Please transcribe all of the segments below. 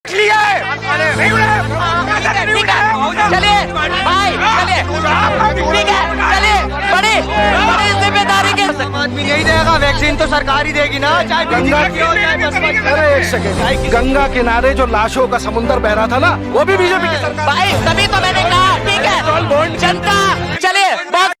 चलिए भाई, चलिए ठीक है, चलिए बड़ी बड़ी जिम्मेदारी के समाज भी नहीं देगा, वैक्सीन तो सरकार ही देगी ना, चाहे गंगा अरे एक सेकंड, गंगा किनारे जो लाशों का समुंदर बह रहा था ना, वो भी बीजेपी की सरकार। भाई तभी तो मैंने कहा ठीक है जनता, चलिए बहुत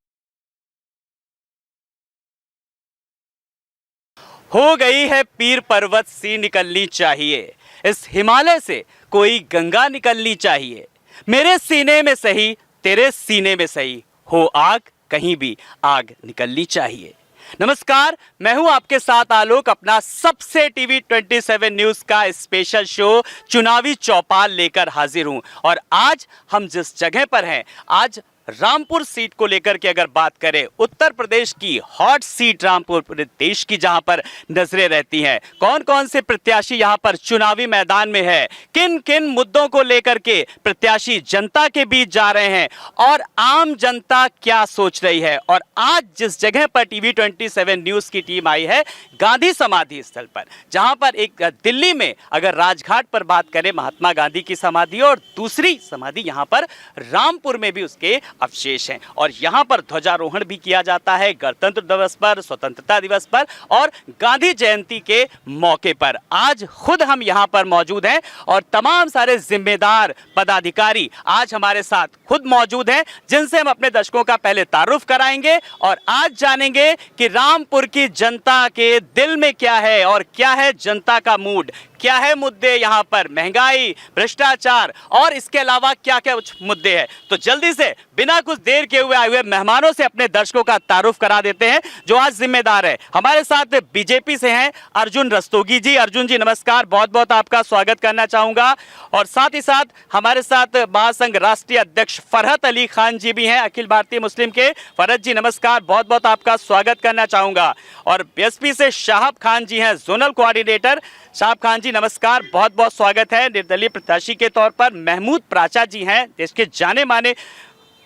हो गई है पीर पर्वत सी निकलनी चाहिए, इस हिमालय से कोई गंगा निकलनी चाहिए। मेरे सीने में सही, तेरे सीने में सही, हो आग कहीं भी आग निकलनी चाहिए। नमस्कार, मैं हूं आपके साथ आलोक, अपना सबसे टीवी 27 न्यूज़ का स्पेशल शो चुनावी चौपाल लेकर हाजिर हूं। और आज हम जिस जगह पर हैं, आज रामपुर सीट को लेकर के अगर बात करें, उत्तर प्रदेश की हॉट सीट रामपुर प्रदेश की, जहां पर नजरें रहती हैं, कौन कौन से प्रत्याशी यहां पर चुनावी मैदान में है, किन किन मुद्दों को लेकर के प्रत्याशी जनता के बीच जा रहे हैं और आम जनता क्या सोच रही है। और आज जिस जगह पर टीवी 27 न्यूज़ की टीम आई है, गांधी समाधि स्थल पर, जहां पर एक दिल्ली में अगर राजघाट पर बात करें महात्मा गांधी की समाधि, और दूसरी समाधि यहां पर रामपुर में भी उसके अवशेष हैं, और यहां पर ध्वजारोहण भी किया जाता है गणतंत्र दिवस पर, स्वतंत्रता दिवस पर और गांधी जयंती के मौके पर। आज खुद हम यहां पर मौजूद हैं और तमाम सारे जिम्मेदार पदाधिकारी आज हमारे साथ खुद मौजूद हैं, जिनसे हम अपने दर्शकों का पहले तारुफ कराएंगे और आज जानेंगे कि रामपुर की जनता के दिल में क्या है और क्या है जनता का मूड, क्या है मुद्दे यहाँ पर, महंगाई, भ्रष्टाचार और इसके अलावा क्या क्या मुद्दे हैं। तो जल्दी से बिना कुछ देर के हुए आए हुए मेहमानों से अपने दर्शकों का तारुफ करा देते हैं जो आज जिम्मेदार है। हमारे साथ बीजेपी से हैं अर्जुन रस्तोगी जी। अर्जुन जी नमस्कार, बहुत बहुत आपका स्वागत करना चाहूंगा। और साथ ही साथ हमारे साथ महासंघ राष्ट्रीय अध्यक्ष फरहत अली खान जी भी हैं, अखिल भारतीय मुस्लिम के। फरहत जी नमस्कार, बहुत बहुत आपका स्वागत करना चाहूंगा। और बीएसपी से शाहब खान जी हैं, जोनल कोऑर्डिनेटर। शाहब खान जी नमस्कार, बहुत बहुत स्वागत है। निर्दलीय प्रत्याशी के तौर पर महमूद प्राचा जी हैं, देश के जाने माने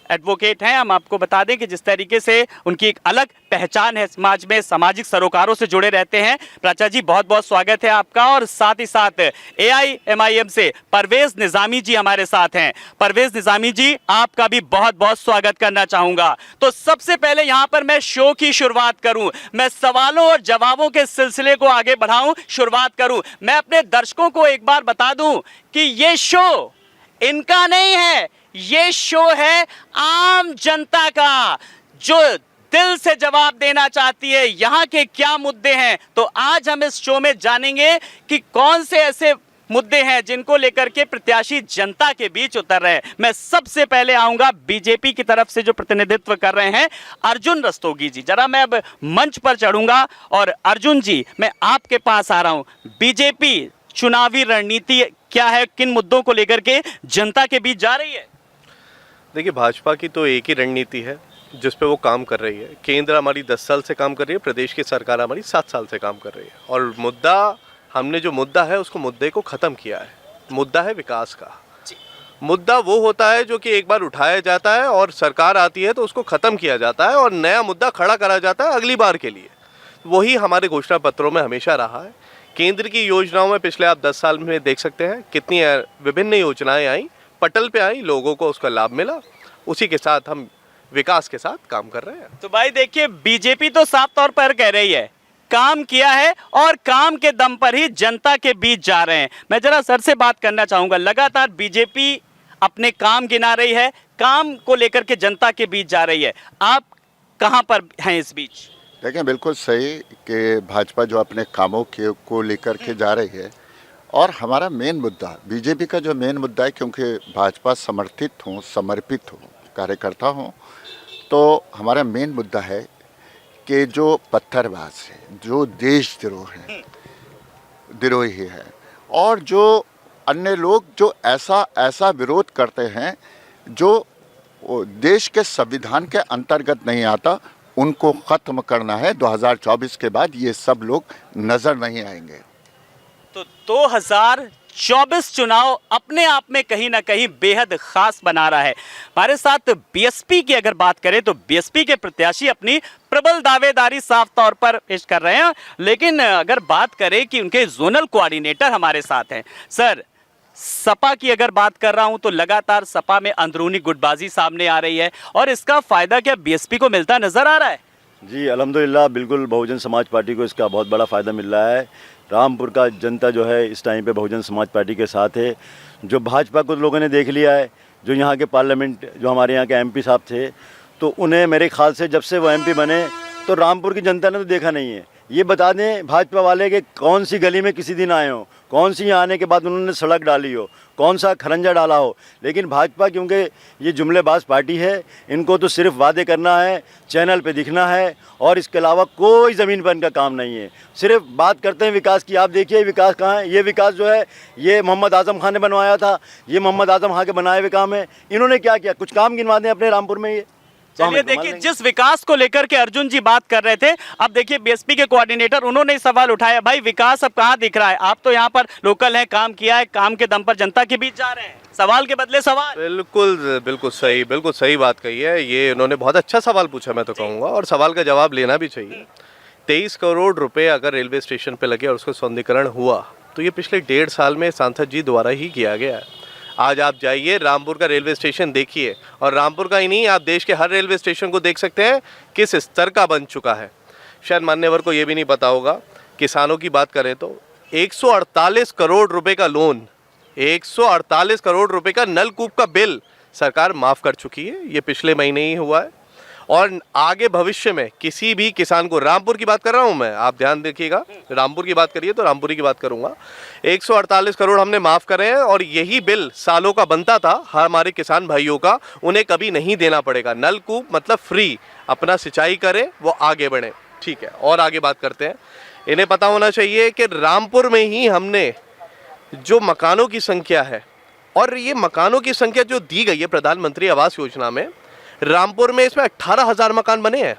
एडवोकेट हैं। हम आपको बता दें कि जिस तरीके से उनकी एक अलग पहचान है समाज में, सामाजिक सरोकारों से जुड़े रहते हैं। प्राचा जी बहुत बहुत स्वागत है आपका। और साथ ही साथ AIMIM से परवेज निजामी जी हमारे साथ हैं। परवेज निजामी जी आपका भी बहुत बहुत स्वागत करना चाहूंगा। तो सबसे पहले यहां पर मैं शो की शुरुआत करूं, मैं सवालों और जवाबों के सिलसिले को आगे बढ़ाऊं, शुरुआत करूं। मैं अपने दर्शकों को एक बार बता दूं कि ये शो इनका नहीं है, ये शो है आम जनता का, जो दिल से जवाब देना चाहती है यहाँ के क्या मुद्दे हैं। तो आज हम इस शो में जानेंगे कि कौन से ऐसे मुद्दे हैं जिनको लेकर के प्रत्याशी जनता के बीच उतर रहे हैं। मैं सबसे पहले आऊंगा बीजेपी की तरफ से जो प्रतिनिधित्व कर रहे हैं अर्जुन रस्तोगी जी। जरा मैं अब मंच पर चढ़ूंगा और अर्जुन जी मैं आपके पास आ रहा हूं। बीजेपी चुनावी रणनीति क्या है, किन मुद्दों को लेकर के जनता के बीच जा रही है? देखिए, भाजपा की तो एक ही रणनीति है जिस पे वो काम कर रही है। केंद्र हमारी 10 साल से काम कर रही है, प्रदेश की सरकार हमारी 7 साल से काम कर रही है। और मुद्दा, हमने जो मुद्दा है उसको मुद्दे को ख़त्म किया है। मुद्दा है विकास का। मुद्दा वो होता है जो कि एक बार उठाया जाता है और सरकार आती है तो उसको ख़त्म किया जाता है और नया मुद्दा खड़ा करा जाता है अगली बार के लिए। वही हमारे घोषणा पत्रों में हमेशा रहा है। केंद्र की योजनाओं में पिछले आप 10 साल में देख सकते हैं कितनी विभिन्न योजनाएं आई, पटल पे आई, लोगों को उसका लाभ मिला। उसी के साथ हम विकास के साथ काम कर रहे हैं। तो भाई देखिए, बीजेपी तो साफ तौर पर कह रही है काम किया है और काम के दम पर ही जनता के बीच जा रहे हैं। मैं जरा सर से बात करना चाहूंगा, लगातार बीजेपी अपने काम गिना रही है, काम को लेकर के जनता के बीच जा रही है, आप कहां पर हैं इस बीच? देखें, बिल्कुल सही कि भाजपा जो अपने कामों को लेकर के जा रही है, और हमारा मेन मुद्दा, बीजेपी का जो मेन मुद्दा है, क्योंकि भाजपा समर्थित हूँ, समर्पित हूँ, कार्यकर्ता हूँ, तो हमारा मेन मुद्दा है कि जो पत्थरबाज है, जो देशद्रोह है, द्रोही है, और जो अन्य लोग जो ऐसा विरोध करते हैं जो देश के संविधान के अंतर्गत नहीं आता, उनको ख़त्म करना है। 2024 के बाद ये सब लोग नज़र नहीं आएंगे। तो 2024 चुनाव अपने आप में कहीं ना कहीं बेहद खास बना रहा है। हमारे साथ बीएसपी की अगर बात करें तो बीएसपी के प्रत्याशी अपनी प्रबल दावेदारी साफ तौर पर पेश कर रहे हैं। लेकिन अगर बात करें कि उनके जोनल कोऑर्डिनेटर हमारे साथ हैं, सर सपा की अगर बात कर रहा हूं तो लगातार सपा में अंदरूनी गुटबाजी सामने आ रही है और इसका फायदा क्या बीएसपी को मिलता नजर आ रहा है? जी अल्हम्दुलिल्लाह, बिल्कुल बहुजन समाज पार्टी को इसका बहुत बड़ा फ़ायदा मिल रहा है। रामपुर का जनता जो है इस टाइम पे बहुजन समाज पार्टी के साथ है। जो भाजपा को लोगों ने देख लिया है, जो यहाँ के पार्लियामेंट, जो हमारे यहाँ के एमपी साहब थे, तो उन्हें मेरे ख्याल से जब से वो एमपी बने तो रामपुर की जनता ने तो देखा नहीं है। ये बता दें भाजपा वाले कि कौन सी गली में किसी दिन आए हो, कौन सी आने के बाद उन्होंने सड़क डाली हो, कौन सा खरंजा डाला हो। लेकिन भाजपा क्योंकि ये जुमलेबाज पार्टी है, इनको तो सिर्फ वादे करना है, चैनल पे दिखना है और इसके अलावा कोई ज़मीन पर इनका काम नहीं है। सिर्फ बात करते हैं विकास की। आप देखिए विकास कहाँ है। ये विकास जो है ये मोहम्मद आज़म खान ने बनवाया था, ये मोहम्मद आज़म खान के बनाए हुए काम है। इन्होंने क्या किया? कुछ काम गिनवा दें अपने रामपुर में। ये चलिए देखिए, जिस विकास को लेकर के अर्जुन जी बात कर रहे थे, अब देखिए बीएसपी के कोऑर्डिनेटर उन्होंने सवाल उठाया, भाई विकास अब कहाँ दिख रहा है? आप तो यहाँ पर लोकल हैं, काम किया है, काम के दम पर जनता के बीच जा रहे हैं, सवाल के बदले सवाल। बिल्कुल सही बात कही है। ये उन्होंने बहुत अच्छा सवाल पूछा, मैं तो कहूँगा, और सवाल का जवाब लेना भी चाहिए। 23 करोड़ रुपए अगर रेलवे स्टेशन पे लगे और उसका सौंदर्यीकरण हुआ तो ये पिछले 1.5 साल में सांसद जी द्वारा ही किया गया है। आज आप जाइए रामपुर का रेलवे स्टेशन देखिए, और रामपुर का ही नहीं, आप देश के हर रेलवे स्टेशन को देख सकते हैं किस स्तर का बन चुका है। शायद मान्यवर को ये भी नहीं पता होगा, किसानों की बात करें तो 148 करोड़ रुपए का लोन, 148 करोड़ रुपए का नलकूप का बिल सरकार माफ़ कर चुकी है। ये पिछले महीने ही हुआ है, और आगे भविष्य में किसी भी किसान को, रामपुर की बात कर रहा हूं मैं, आप ध्यान देखिएगा, रामपुर की बात करिए तो रामपुरी की बात करूंगा, 148 करोड़ हमने माफ़ करे हैं, और यही बिल सालों का बनता था हमारे किसान भाइयों का, उन्हें कभी नहीं देना पड़ेगा। नलकूप मतलब फ्री, अपना सिंचाई करें, वो आगे बढ़े। ठीक है, और आगे बात करते हैं। इन्हें पता होना चाहिए कि रामपुर में ही हमने जो मकानों की संख्या है, और ये मकानों की संख्या जो दी गई है प्रधानमंत्री आवास योजना में, रामपुर में इसमें 18,000 मकान बने हैं।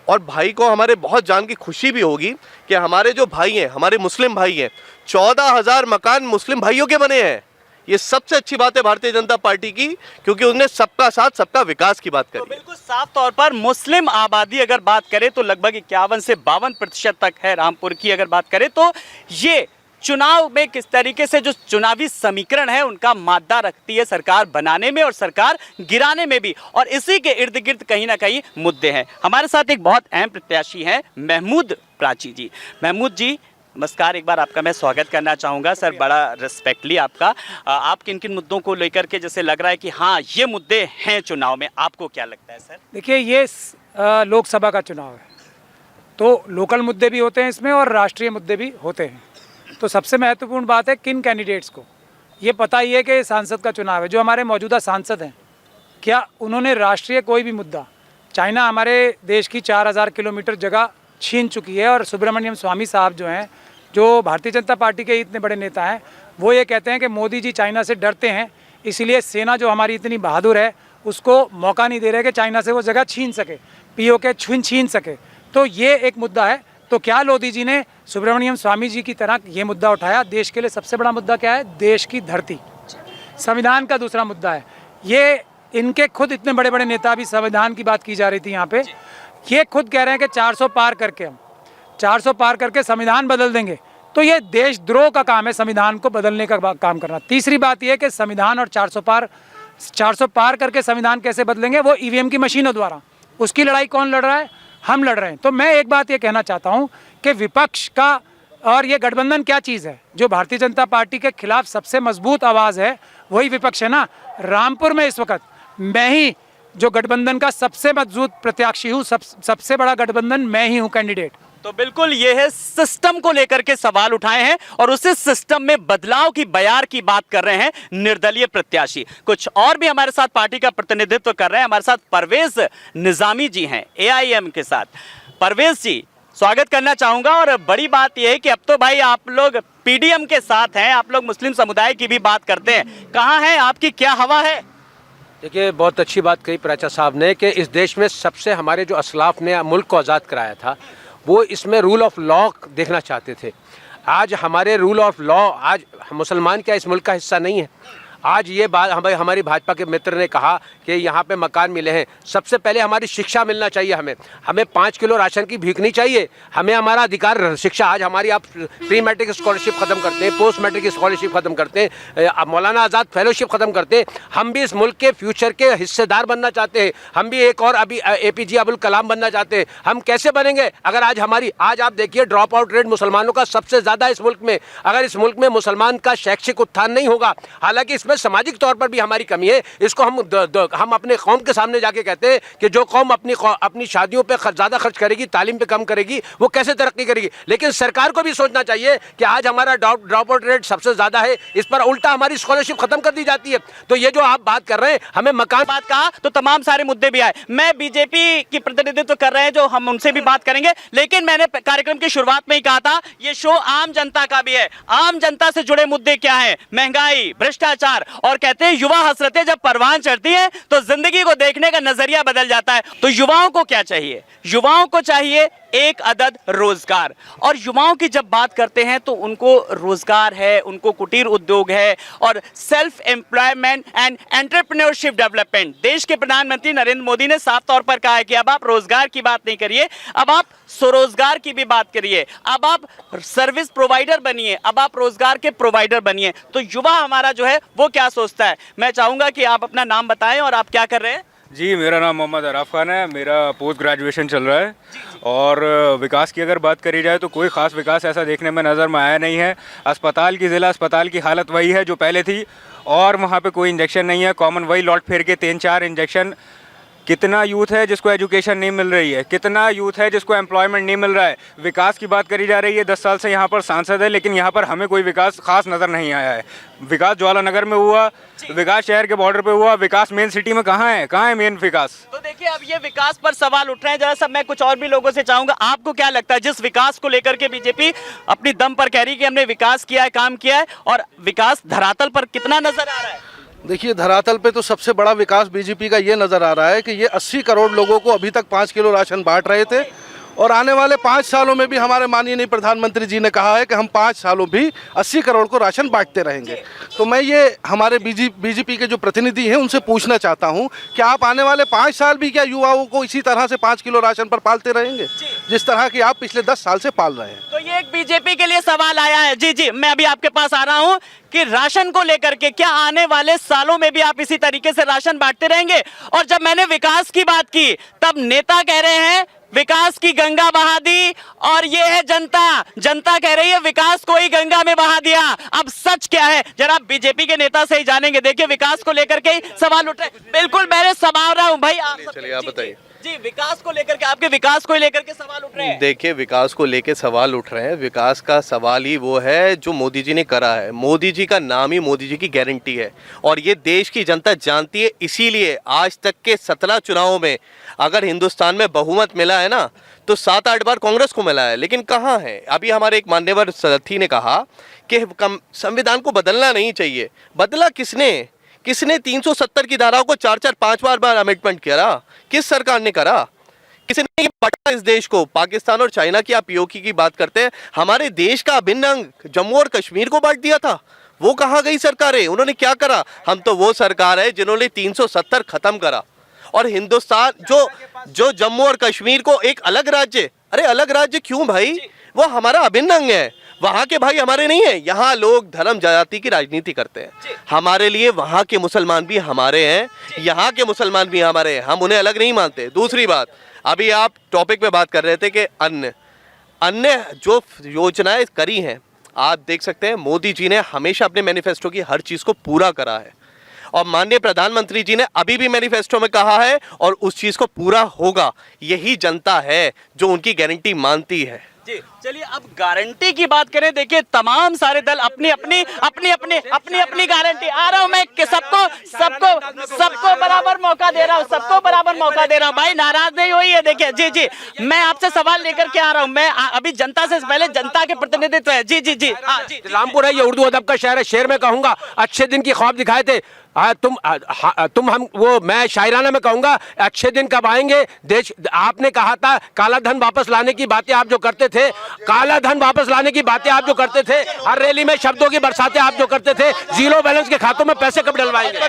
और भाई को हमारे बहुत जान की खुशी भी होगी कि हमारे जो भाई हैं, हमारे मुस्लिम भाई हैं, 14,000 मकान मुस्लिम भाइयों के बने हैं। ये सबसे अच्छी बात है भारतीय जनता पार्टी की, क्योंकि उसने सबका साथ सबका विकास की बात करी। तो बिल्कुल साफ तौर पर मुस्लिम आबादी अगर बात करें तो लगभग 51 से 52% तक है रामपुर की। अगर बात करें तो ये चुनाव में किस तरीके से जो चुनावी समीकरण है उनका मादा रखती है सरकार बनाने में और सरकार गिराने में भी, और इसी के इर्द गिर्द कहीं ना कहीं मुद्दे हैं। हमारे साथ एक बहुत अहम प्रत्याशी हैं महमूद प्राची जी। महमूद जी नमस्कार, एक बार आपका मैं स्वागत करना चाहूँगा। सर बड़ा रिस्पेक्टली आपका, आप किन किन मुद्दों को लेकर के जैसे लग रहा है कि हाँ ये मुद्दे हैं चुनाव में, आपको क्या लगता है सर? देखिए, ये लोकसभा का चुनाव है तो लोकल मुद्दे भी होते हैं इसमें और राष्ट्रीय मुद्दे भी होते हैं। तो सबसे महत्वपूर्ण बात है किन कैंडिडेट्स को ये पता ही है कि सांसद का चुनाव है। जो हमारे मौजूदा सांसद हैं, क्या उन्होंने राष्ट्रीय कोई भी मुद्दा, चाइना हमारे देश की 4,000 किलोमीटर जगह छीन चुकी है, और सुब्रमण्यम स्वामी साहब जो हैं, जो भारतीय जनता पार्टी के इतने बड़े नेता हैं, वो ये कहते हैं कि मोदी जी चाइना से डरते हैं, इसीलिए सेना जो हमारी इतनी बहादुर है उसको मौका नहीं दे रहे कि चाइना से वो जगह छीन सके, पीओके छीन सके। तो ये एक मुद्दा है। तो क्या लोधी जी ने सुब्रमण्यम स्वामी जी की तरह ये मुद्दा उठाया? देश के लिए सबसे बड़ा मुद्दा क्या है? देश की धरती। संविधान का दूसरा मुद्दा है। ये इनके खुद इतने बड़े बड़े नेता भी, संविधान की बात की जा रही थी यहाँ पे, ये खुद कह रहे हैं कि 400 पार करके हम 400 पार करके संविधान बदल देंगे। तो ये देशद्रोह का काम है संविधान को बदलने का काम करना। तीसरी बात यह कि संविधान और 400 पार करके संविधान कैसे बदलेंगे? वो ईवीएम की मशीनों द्वारा। उसकी लड़ाई कौन लड़ रहा है? हम लड़ रहे हैं। तो मैं एक बात ये कहना चाहता हूँ कि विपक्ष का और ये गठबंधन क्या चीज़ है? जो भारतीय जनता पार्टी के खिलाफ सबसे मजबूत आवाज़ है वही विपक्ष है ना। रामपुर में इस वक्त मैं ही जो गठबंधन का सबसे मजबूत प्रत्याशी हूँ, सबसे बड़ा गठबंधन मैं ही हूँ कैंडिडेट। तो बिल्कुल ये है, सिस्टम को लेकर के सवाल उठाए हैं और उसी सिस्टम में बदलाव की बयार की बात कर रहे हैं निर्दलीय प्रत्याशी। कुछ और भी हमारे साथ पार्टी का प्रतिनिधित्व कर रहे हैं। हमारे साथ परवेज निजामी जी हैं एआईएम के साथ। परवेज जी स्वागत करना चाहूंगा। और बड़ी बात यह है कि अब तो भाई आप लोग पीडीएम के साथ हैं, आप लोग मुस्लिम समुदाय की भी बात करते हैं, कहाँ है आपकी क्या हवा है? देखिए, बहुत अच्छी बात कही प्राचा साहब ने कि इस देश में सबसे हमारे जो असलाफ ने मुल्क को आज़ाद कराया था वो इसमें रूल ऑफ लॉ देखना चाहते थे। आज हमारे रूल ऑफ लॉ, आज मुसलमान क्या इस मुल्क का हिस्सा नहीं है? आज ये बात हमारी भाजपा के मित्र ने कहा कि यहाँ पे मकान मिले हैं। सबसे पहले हमारी शिक्षा मिलना चाहिए, हमें 5 किलो राशन की भीख नहीं चाहिए, हमें हमारा अधिकार शिक्षा। आज हमारी आप प्री मैट्रिक स्कॉलरशिप ख़त्म करते हैं, पोस्ट मैट्रिक स्कॉलरशिप ख़त्म करते हैं, मौलाना आज़ाद फेलोशिप ख़त्म करते हैं। हम भी इस मुल्क के फ्यूचर के हिस्सेदार बनना चाहते हैं, हम भी एक और अभी APJ अब्दुल कलाम बनना चाहते हैं। हम कैसे बनेंगे अगर आज आप देखिए ड्रॉप आउट रेट मुसलमानों का सबसे ज़्यादा इस मुल्क में। अगर इस मुल्क में मुसलमान का शैक्षिक उत्थान नहीं होगा, हालांकि इसमें सामाजिक तौर पर भी हमारी कमी है, इसको हम अपने कौम के सामने जाके कहते हैं कि जो कौम अपनी शादियों पे ज़्यादा खर्च करेगी, तालीम पे कम करेगी, वो कैसे तरक्की करेगी। लेकिन सरकार को भी सोचना चाहिए कि आज हमारा ड्रॉप आउट रेट सबसे ज़्यादा है, इस पर उल्टा हमारी स्कॉलरशिप खत्म कर दी जाती है। तो ये जो आप बात कर रहे हैं, हमें मकान बात कहा तो तमाम सारे मुद्दे भी आए। मैं बीजेपी की प्रतिनिधित्व कर रहे हैं जो हम उनसे भी बात करेंगे, लेकिन मैंने कार्यक्रम की शुरुआत में ही कहा था ये शो आम जनता का भी है। आम जनता से जुड़े मुद्दे क्या हैं? महंगाई, भ्रष्टाचार, और कहते हैं युवा हसरतें जब परवान चढ़ती हैं तो जिंदगी को देखने का नजरिया बदल जाता है। तो युवाओं को क्या चाहिए? युवाओं को चाहिए एक अदद रोजगार। और युवाओं की जब बात करते हैं तो उनको रोजगार है, उनको कुटीर उद्योग है और self employment and entrepreneurship development. देश के प्रधानमंत्री नरेंद्र मोदी ने साफ तौर पर कहा है कि अब आप रोजगार की बात नहीं करिए, अब आप स्वरोजगार की भी बात करिए, अब आप सर्विस प्रोवाइडर बनिए, अब आप रोजगार के प्रोवाइडर बनिए। तो युवा हमारा जो है वो क्या सोचता है? मैं चाहूंगा कि आप अपना नाम बताएं और आप क्या कर रहे हैं। जी, मेरा नाम मोहम्मद अराफ खान है, मेरा पोस्ट ग्रेजुएशन चल रहा है। और विकास की अगर बात करी जाए तो कोई ख़ास विकास ऐसा देखने में नज़र में आया नहीं है। अस्पताल की ज़िला अस्पताल की हालत वही है जो पहले थी, और वहाँ पे कोई इंजेक्शन नहीं है, कॉमन वही लौट फेर के 3-4 इंजेक्शन। कितना यूथ है जिसको एजुकेशन नहीं मिल रही है, कितना यूथ है जिसको एम्प्लॉयमेंट नहीं मिल रहा है। विकास की बात करी जा रही है, 10 साल से यहाँ पर सांसद है, लेकिन यहाँ पर हमें कोई विकास खास नज़र नहीं आया है। विकास ज्वालानगर में हुआ, विकास शहर के बॉर्डर पे हुआ, विकास मेन सिटी में कहाँ है मेन विकास? तो देखिए अब ये विकास पर सवाल उठ रहे हैं। जरा सा मैं कुछ और भी लोगों से चाहूंगा, आपको क्या लगता है जिस विकास को लेकर के बीजेपी अपनी दम पर कह रही है कि हमने विकास किया है, काम किया है, और विकास धरातल पर कितना नजर आ रहा है? देखिए, धरातल पे तो सबसे बड़ा विकास बीजेपी का ये नज़र आ रहा है कि ये 80 करोड़ लोगों को अभी तक 5 किलो राशन बांट रहे थे, और आने वाले 5 सालों में भी हमारे माननीय प्रधानमंत्री जी ने कहा है कि हम 5 सालों भी 80 करोड़ को राशन बांटते रहेंगे। तो मैं ये हमारे बीजेपी के जो प्रतिनिधि हैं उनसे पूछना चाहता हूं कि आप आने वाले 5 साल भी क्या युवाओं को इसी तरह से 5 किलो राशन पर पालते रहेंगे जिस तरह की आप पिछले 10 साल से पाल रहे हैं? तो ये एक बीजेपी के लिए सवाल आया है। जी, मैं अभी आपके पास आ रहा हूँ कि राशन को लेकर के क्या आने वाले सालों में भी आप इसी तरीके से राशन बांटते रहेंगे? और जब मैंने विकास की बात की तब नेता कह रहे हैं विकास की गंगा बहा दी, और ये है जनता कह रही है विकास को ही गंगा में बहा दिया। अब सच क्या है जरा बीजेपी के नेता से ही जानेंगे। देखिए विकास को लेकर के ही सवाल उठ रहे हैं। बिल्कुल मैं संभाल रहा हूं भाई, चलिए आप बताइए। जी, विकास को लेकर के, आपके विकास को लेकर के सवाल उठ रहे हैं। देखिए, विकास को लेकर सवाल उठ रहे हैं। विकास का सवाल ही वो है जो मोदी जी ने करा है। मोदी जी का नाम ही मोदी जी की गारंटी है, और ये देश की जनता जानती है। इसीलिए आज तक के 17 चुनावों में अगर हिंदुस्तान में बहुमत मिला है ना तो 7-8 बार कांग्रेस को मिला है। लेकिन कहाँ है? अभी हमारे एक मान्यवर साथी ने कहा कि संविधान को बदलना नहीं चाहिए। बदला किसने 370 की धाराओं को 4-5 बार अमेंडमेंट करा? किस सरकार ने करा? किसने बांटा इस देश को? पाकिस्तान और चाइना की आप पीओके की बात करते हैं, हमारे देश का अभिन्न अंग जम्मू और कश्मीर को बांट दिया था। वो कहाँ गई सरकारें? उन्होंने क्या करा? हम तो वो सरकार है जिन्होंने 370 खत्म करा। और हिंदुस्तान जो जम्मू और कश्मीर को एक अलग राज्य, अरे अलग राज्य क्यों भाई? वो हमारा अभिन्न अंग है। वहाँ के भाई हमारे नहीं है। यहाँ लोग धर्म जाति की राजनीति करते हैं। हमारे लिए वहाँ के मुसलमान भी हमारे हैं, यहाँ के मुसलमान भी हमारे हैं, हम उन्हें अलग नहीं मानते। दूसरी बात, अभी आप टॉपिक पे बात कर रहे थे कि अन्य जो योजनाएं करी हैं, आप देख सकते हैं मोदी जी ने हमेशा अपने मैनिफेस्टो की हर चीज़ को पूरा करा है, और माननीय प्रधानमंत्री जी ने अभी भी मैनिफेस्टो में कहा है और उस चीज़ को पूरा होगा। यही जनता है जो उनकी गारंटी मानती है। जी, चलिए अब गारंटी की बात करें। देखिए तमाम सारे दल अपनी अपनी गारंटी, आ रहा हूं मैं कि सबको बराबर मौका दे रहा हूं, सबको बराबर मौका दे रहा हूं। भाई नाराज नहीं हुई है? देखिए जी, मैं आपसे सवाल लेकर के आ रहा हूं। मैं अभी जनता से पहले जनता के प्रतिनिधित्व है। जी, रामपुर है, ये उर्दू अदब का शहर है। शेर में कहूंगा अच्छे दिन की ख्वाब दिखाए थे तुम हम वो मैं शायराना में कहूंगा अच्छे दिन कब आएंगे। देश आपने कहा था काला धन वापस लाने की बातें आप जो करते थे, काला धन वापस लाने की बातें आप जो करते थे, हर रैली में शब्दों की बरसातें आप जो करते थे, जीरो बैलेंस के खातों में पैसे कब डलवाएंगे?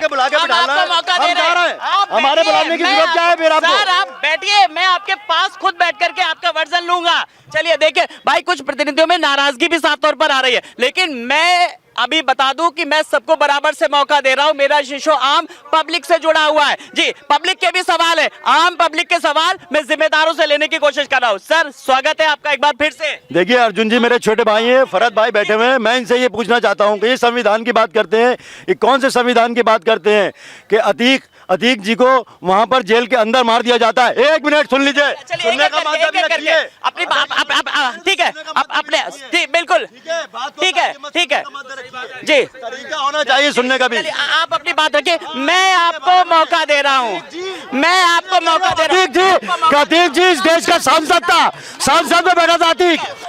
हमारे बुलाने की जरूरत क्या है फिर आपको? सर आप बैठिए, मैं आपके पास खुद बैठ करके आपका वर्जन लूंगा। चलिए देखिए भाई, कुछ प्रतिनिधियों में नाराजगी भी साफ तौर पर आ रही है, लेकिन मैं अभी बता दूं कि मैं सबको बराबर से मौका दे रहा हूं। मेरा शो आम पब्लिक से जुड़ा हुआ है जी, पब्लिक के भी सवाल है, आम पब्लिक के सवाल मैं जिम्मेदारों से लेने की कोशिश कर रहा हूं। सर स्वागत है आपका एक बार फिर से। देखिए अर्जुन जी मेरे छोटे भाई हैं, फरहत भाई बैठे हुए हैं, मैं इनसे ये पूछना चाहता हूं कि ये संविधान की बात करते हैं, ये कौन से संविधान की बात करते हैं कि अतीक जी को वहां पर जेल के अंदर मार दिया जाता है। एक मिनट सुन लीजिए, सुनने का मामला भी रखिए अपनी ठीक है, अपने बिल्कुल ठीक है जी, तरीका होना चाहिए सुनने का भी। आप अपनी बात रखिए, मैं आपको मौका दे रहा हूँ, मैं आपको मौका दे रहा हूँ। अतीक जी इस देश का सांसद था, सांसद में बैठा था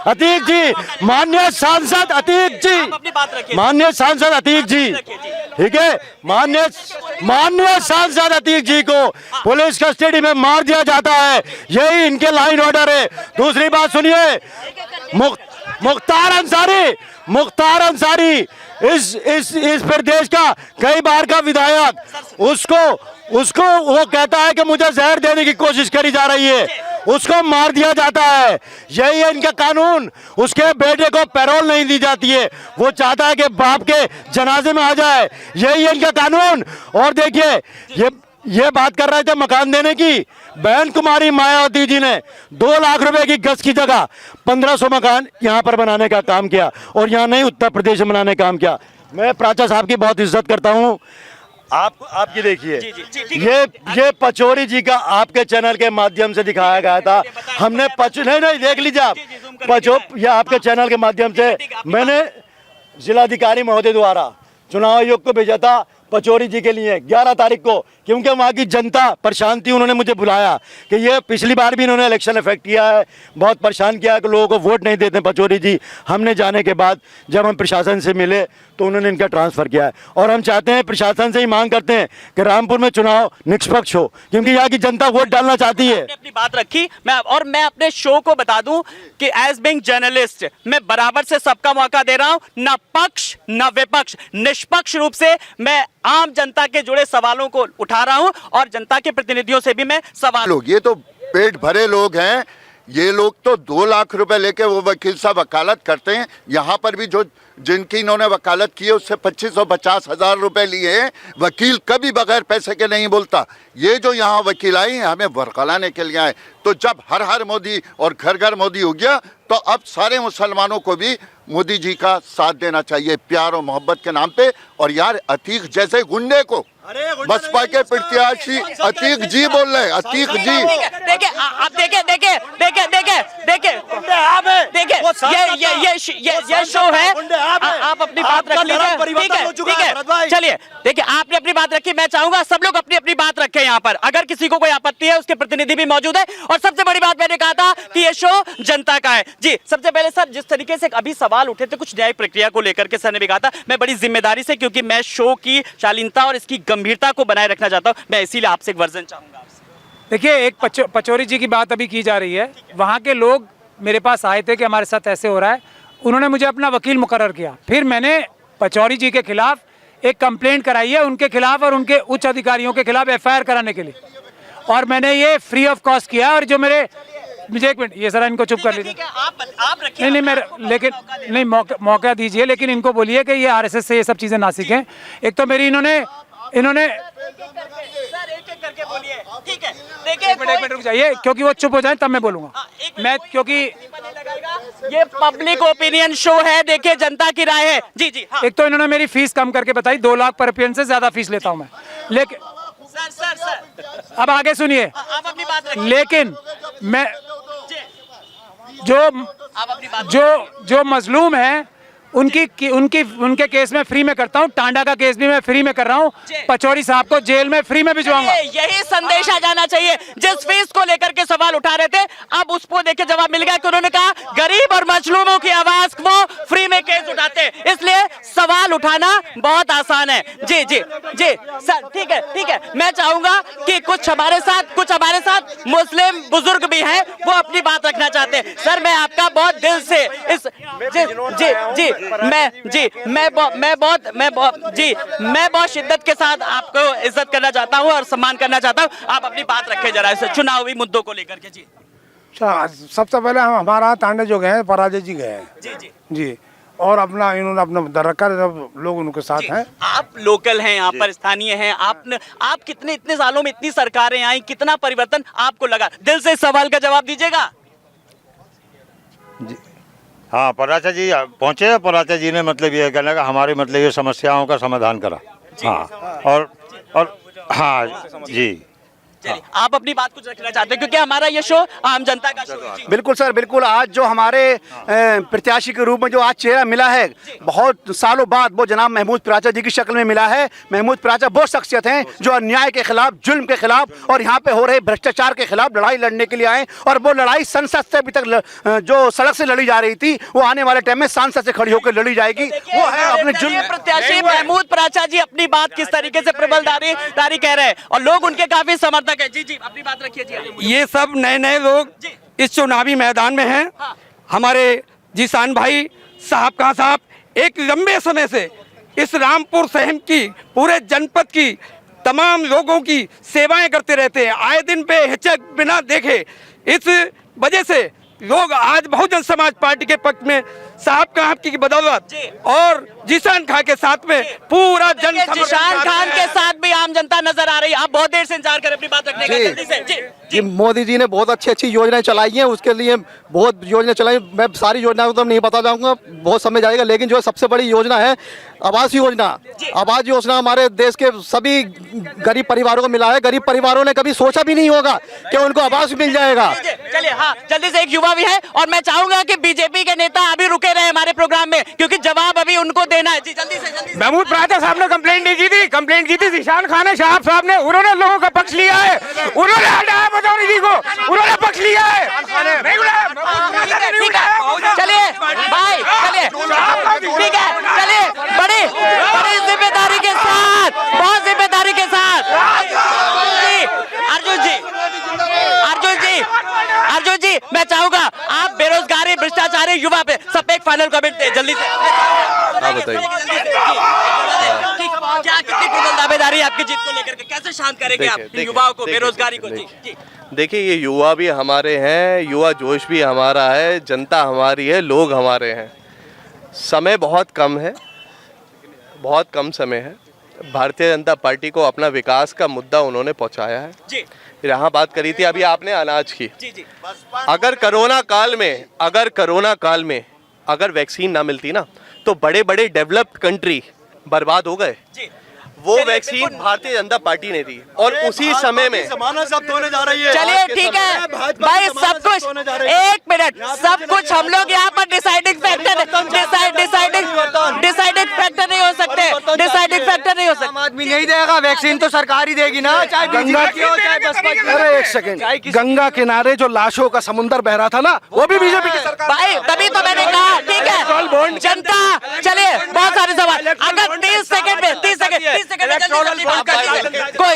अतीक जी, माननीय सांसद अतीक जी, माननीय सांसद अतीक जी, ठीक है, माननीय सांसद अतीक जी को पुलिस कस्टडी में मार दिया जाता है, यही इनके लाइन ऑर्डर है। दूसरी बात सुनिए, मुख्तार अंसारी इस प्रदेश का कई बार का विधायक, उसको वो कहता है कि मुझे जहर देने की कोशिश करी जा रही है, उसको मार दिया जाता है, यही है इनका कानून। उसके बेटे को पैरोल नहीं दी जाती है, वो चाहता है कि बाप के जनाजे में आ जाए, यही है इनका कानून। और देखिए ये बात कर रहे थे मकान देने की, बहन कुमारी मायावती जी ने 2 लाख रुपए की गज की जगह 1500 मकान यहाँ पर बनाने का काम किया, और यहाँ नहीं उत्तर प्रदेश में बनाने का काम किया। मैं प्राचा साहब की बहुत इज्जत करता हूँ, आपकी देखिए ये पचौरी जी का आपके चैनल के माध्यम से दिखाया गया था, हमने नहीं देख लीजिए आप, ये आपके चैनल के माध्यम से मैंने जिलाधिकारी महोदय द्वारा चुनाव आयोग को भेजा था पचौरी जी के लिए 11 तारीख को, क्योंकि वहाँ की जनता परेशान थी। उन्होंने मुझे बुलाया कि ये पिछली बार भी इन्होंने इलेक्शन इफेक्ट किया है, बहुत परेशान किया है कि लोगों को वोट नहीं देते पचौरी जी। हमने जाने के बाद जब हम प्रशासन से मिले तो उन्होंने इनका ट्रांसफ़र किया है, और हम चाहते हैं प्रशासन से ही मांग करते हैं कि रामपुर में चुनाव निष्पक्ष हो, क्योंकि यहाँ की जनता वोट डालना चाहती है। अपनी बात रखी, मैं अपने शो को बता दूं कि एज बीइंग जर्नलिस्ट मैं बराबर से सबका मौका दे रहा हूं, न पक्ष न विपक्ष, निष्पक्ष रूप से मैं आम जनता के जुड़े सवालों को उठा रहा हूं, और जनता के प्रतिनिधियों से भी मैं सवाल। लोग ये तो पेट भरे लोग हैं, ये लोग तो 2 लाख रुपए लेके वो वकील साहब वकालत करते हैं। यहाँ पर भी जो जिनकी इन्होंने वकालत की है उससे 25,000 रुपए लिए हैं। वकील कभी बगैर पैसे के नहीं बोलता। ये जो यहाँ वकील आए हैं हमें वरगलाने के लिए आए। तो जब हर हर मोदी और घर घर मोदी हो गया तो अब सारे मुसलमानों को भी मोदी जी का साथ देना चाहिए प्यार और मोहब्बत के नाम पे। और यार अतीक जैसे गुंडे को बसपा के प्रत्याशी अतीक जी बोल रहे हैं, अतीक जी। देखिए आप देखिए ये शो है, आप अपनी बात रख लीजिए, ठीक है। चलिए देखिए आपने अपनी बात रखी, मैं चाहूंगा सब लोग अपनी अपनी बात रखें यहाँ पर। अगर किसी को कोई आपत्ति है उसके प्रतिनिधि भी मौजूद है, और सबसे बड़ी बात मैंने कहा था कि ये शो जनता का है जी। सबसे पहले सर जिस तरीके से अभी सवाल उठे थे कुछ न्यायिक प्रक्रिया को लेकर के, सर ने भी कहा था मैं बड़ी जिम्मेदारी से, क्योंकि मैं शो की शालीनता और इसकी गंभीरता को बनाए रखना चाहता हूं, मैं इसीलिए आपसे एक वर्जन चाहूंगा। देखिए एक पचौरी जी की बात अभी की जा रही है, वहाँ के लोग मेरे पास आए थे कि हमारे साथ ऐसे हो रहा है, उन्होंने मुझे अपना वकील मुकर्रर किया। फिर मैंने पचौरी जी के खिलाफ एक कंप्लेंट कराई है, उनके खिलाफ और उनके उच्च अधिकारियों के खिलाफ FIR कराने के लिए, और मैंने ये फ्री ऑफ कॉस्ट किया। और जो मुझे एक मिनट ये सर इनको चुप कर लीजिए, आप रखिए नहीं लेकिन नहीं मौका दीजिए, लेकिन इनको बोलिए कि ये RSS से ये सब चीज़ें ना सीखें। एक तो मेरी इन्होंने सर एक करके बोलिए, ठीक है। देखिए एक मिनट रुक जाइए, क्योंकि वो चुप हो जाए तब मैं बोलूंगा। मैं क्योंकि ये पब्लिक ओपिनियन शो है, देखिए जनता की राय है जी। हाँ। एक तो इन्होंने मेरी फीस कम करके बताई, 2 लाख पर अपीयरेंस से ज्यादा फीस लेता हूं मैं, लेकिन सर अब आगे सुनिए, आप अपनी बात रखिए। लेकिन मैं जो मजलूम है उनके केस में फ्री में करता हूँ। टांडा का केस भी मैं फ्री में कर रहा हूँ। पचौड़ी साहब को जेल में फ्री में भिजवाऊंगा। यही संदेश आ जाना चाहिए। जिस फीस को लेकर के सवाल उठा रहे थे, अब उसको देखिए जवाब मिल गया कि उन्होंने कहा गरीब और मजलूमों की आवाज वो फ्री में केस उठाते हैं, इसलिए सवाल उठाना बहुत आसान है। जी जी जी सर, ठीक है। मैं चाहूंगा कि कुछ हमारे साथ मुस्लिम बुजुर्ग भी हैं, वो अपनी बात रखना चाहते हैं। सर, मैं आपका बहुत दिल से इस मैं बहुत शिद्दत के साथ आपको इज्जत करना चाहता हूं और सम्मान करना चाहता हूं। आप अपनी बात रखें जरा इस चुनावी मुद्दों को लेकर के। जी सबसे पहले हम हमारा तांडे जो गए हैं, पराजय जी गए हैं जी, और इन्होंने अपना दर रखा, लोग उनके साथ हैं। आप लोकल हैं, यहाँ पर स्थानीय हैं। आप इतने सालों में इतनी सरकारें आई, कितना परिवर्तन आपको लगा? दिल से इस सवाल का जवाब दीजिएगा। हाँ, पराचा जी पहुँचे। पराचा जी ने मतलब ये कहना कि हमारी मतलब ये समस्याओं का समाधान करा। हाँ, और हाँ जी, चलिए आप अपनी बात कुछ रखना चाहते हैं, क्योंकि हमारा ये शो आम जनता का शो है। बिल्कुल सर, बिल्कुल। आज जो हमारे प्रत्याशी के रूप में जो आज चेहरा मिला है, बहुत सालों बाद वो जनाब महमूद पराचा जी की शक्ल में मिला है। महमूद पराचा वो शख्सियत हैं जो अन्याय के खिलाफ, जुल्म के खिलाफ और यहाँ पे हो रहे भ्रष्टाचार के खिलाफ लड़ाई लड़ने के लिए आए, और वो लड़ाई संसद से अभी तक जो सड़क से लड़ी जा रही थी, वो आने वाले टाइम में सांसद से खड़ी होकर लड़ी जाएगी। वो है अपने जुल्म प्रत्याशी महमूद पराचा जी अपनी बात किस तरीके से प्रबलदारी कह रहे हैं, और लोग उनके काफी समर्थक है। जी अपनी बात रखिए जी। ये सब नए लोग इस चुनावी मैदान में हैं। हाँ। हमारे जिसान भाई साहब एक लंबे समय से इस रामपुर शहर की, पूरे जनपद की तमाम लोगों की सेवाएं करते रहते हैं, आए दिन पे हिचक बिना देखे। इस वजह से लोग आज बहुजन समाज पार्टी के पक्ष में साहब की बदौलत और जिसान खान के साथ में पूरा जिसान खान के साथ भी आम जनता नजर आ रही है। आप बहुत देर से इंतजार करें अपनी बात रखने का, जल्दी से। जी, मोदी जी ने बहुत अच्छी योजनाएं चलाई हैं, उसके लिए बहुत योजनाएं चलाई। मैं सारी योजनाओं को तो नहीं बता जाऊंगा, बहुत समय जाएगा, लेकिन जो सबसे बड़ी योजना है आवास योजना। आवास योजना हमारे देश के सभी गरीब परिवारों को मिला है। गरीब परिवारों ने कभी सोचा भी नहीं होगा कि उनको आवास मिल जाएगा। चलिए, हाँ, जल्दी से। एक युवा भी है और मैं चाहूंगा कि बीजेपी के नेता अभी रुके रहे हमारे प्रोग्राम में, क्योंकि जवाब अभी उनको देना है। जी जल्दी से। महमूद पराचा साहब ने कंप्लेंट की थी जिसान खान साहब ने, उन्होंने लोगों का पक्ष लिया है, उन्होंने हटाया पचौड़ी जी को, उन्होंने पक्ष लिया है। ठीक है, चलिए भाई, चलिए, ठीक है, चलिए, बड़ी जिम्मेदारी के साथ, बहुत जिम्मेदारी के साथ। अर्जुन जी, मैं चाहूंगा आप बेरोजगारी, भ्रष्टाचारी, युवा पे सब पे एक फाइनल कमेंट दे जल्दी से। हाँ, बताइए। क्या कितनी टोटल दावेदारी आपकी जीत को लेकर के, कैसे शांत करेंगे आप युवाओं को, बेरोजगारी को? जी देखिए, ये युवा भी हमारे हैं, युवा जोश भी हमारा है, जनता हमारी है, लोग हमारे हैं। समय बहुत कम है, बहुत कम समय है। भारतीय जनता पार्टी को अपना विकास का मुद्दा उन्होंने पहुंचाया है जी। यहाँ बात करी थी अभी आपने अनाज की। जी। अगर कोरोना काल में अगर वैक्सीन ना मिलती ना, तो बड़े बड़े डेवलप्ड कंट्री बर्बाद हो गए। वो वैक्सीन भारतीय जनता पार्टी ने दी, और उसी समय में सब होने जा रही है। चलिए, ठीक है भाई, सब कुछ, एक मिनट, सब कुछ हम लोग यहाँ पर डिसाइडिंग फैक्टर नहीं हो सकते, डिसाइडिंग फैक्टर नहीं हो सकते। आम आदमी नहीं देगा वैक्सीन, तो सरकार ही देगी ना, चाहे गंगा बीजेपी हो चाहे बसपा की। अरे एक सेकंड, गंगा किनारे जो लाशों का समुंदर बह रहा था ना, वो भी बीजेपी की सरकार। भाई तभी तो मैंने कहा, ठीक है जनता। चलिए, बहुत सारे सवाल, अगर 30 सेकंड में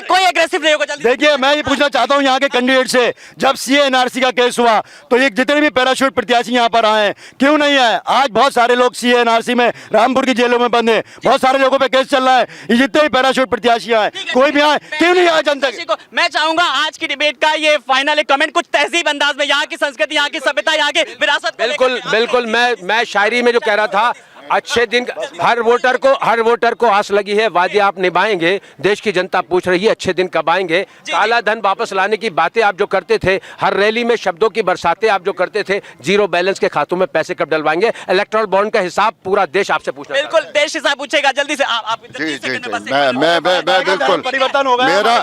कोई एग्रेसिव नहीं होगा। देखिए, मैं ये पूछना चाहता हूँ यहाँ के कैंडिडेट से, जब CA/NRC का केस हुआ तो ये जितने भी पैराशूट प्रत्याशी यहाँ पर आए, क्यों नहीं आए? आज बहुत सारे लोग CA/NRC में रामपुर की जेलों में बंद हैं, बहुत सारे लोगों पे केस चल रहा है। ये जितने भी पैराशूट प्रत्याशी आए, कोई भी आए, क्यों नहीं आए जनता को? मैं चाहूंगा आज की डिबेट का ये फाइनल एक कमेंट, कुछ तहजीब अंदाज में, यहाँ की संस्कृति, यहाँ की सभ्यता, यहाँ की विरासत। बिल्कुल मैं शायरी में जो कह रहा था, अच्छे दिन, हर वोटर को आस लगी है, वादे आप निभाएंगे। देश की जनता पूछ रही है अच्छे दिन कब आएंगे। काला धन वापस लाने की बातें आप जो करते थे, हर रैली में शब्दों की बरसातें आप जो करते थे, जीरो बैलेंस के खातों में पैसे कब डलवाएंगे? इलेक्टोरल बॉन्ड का हिसाब पूरा देश आपसे पूछ रहा है। बिल्कुल, देश हिसाब पूछेगा। जल्दी से आप। जी मैं बिल्कुल परिवर्तन होगा मेरा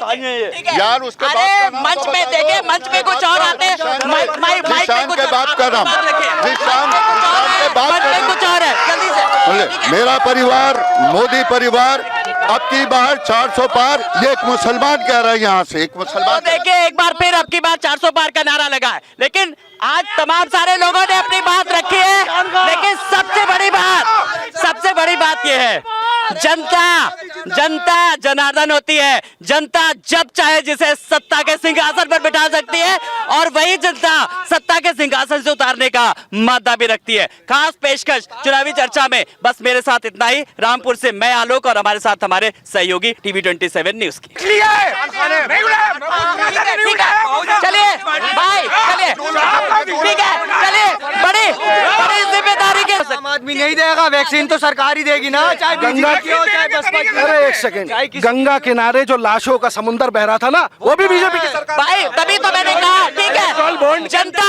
यार, उसके बाद मंच पे देखे, मंच पे कुछ और आते हैं, जिसान के बात कर रहा हूँ, जिसान बात मतलब कुछ और है, जल्दी से। बोले, मेरा परिवार मोदी परिवार अब की बार 400 पार, ये एक मुसलमान कह रहा है यहाँ से, एक मुसलमान। तो देखिए एक बार फिर अब की बार 400 पार का नारा लगा है, लेकिन आज तमाम सारे लोगों ने अपनी बात रखी है, लेकिन सबसे बड़ी बात ये है, जनता जनार्दन होती है। जनता जब चाहे जिसे सत्ता के सिंहासन पर बिठा सकती है, और वही जनता सत्ता के सिंहासन से उतारने का मादा भी रखती है। खास पेशकश चुनावी चर्चा में बस मेरे साथ इतना ही। रामपुर से मैं आलोक और हमारे साथ हमारे सहयोगी TV27 न्यूज की। चलिए भाई, चलिए ठीक है, चलिए बड़ी जिम्मेदारी के आम आदमी नहीं देगा, वैक्सीन तो सरकार ही देगी ना, चाहे गंगा बीजेपी हो चाहे बसपा की हो। अरे एक सेकंड, गंगा किनारे जो लाशों का समुंदर बह रहा था ना, वो भी बीजेपी की सरकार। भाई तभी तो मैंने कहा, ठीक है, जनता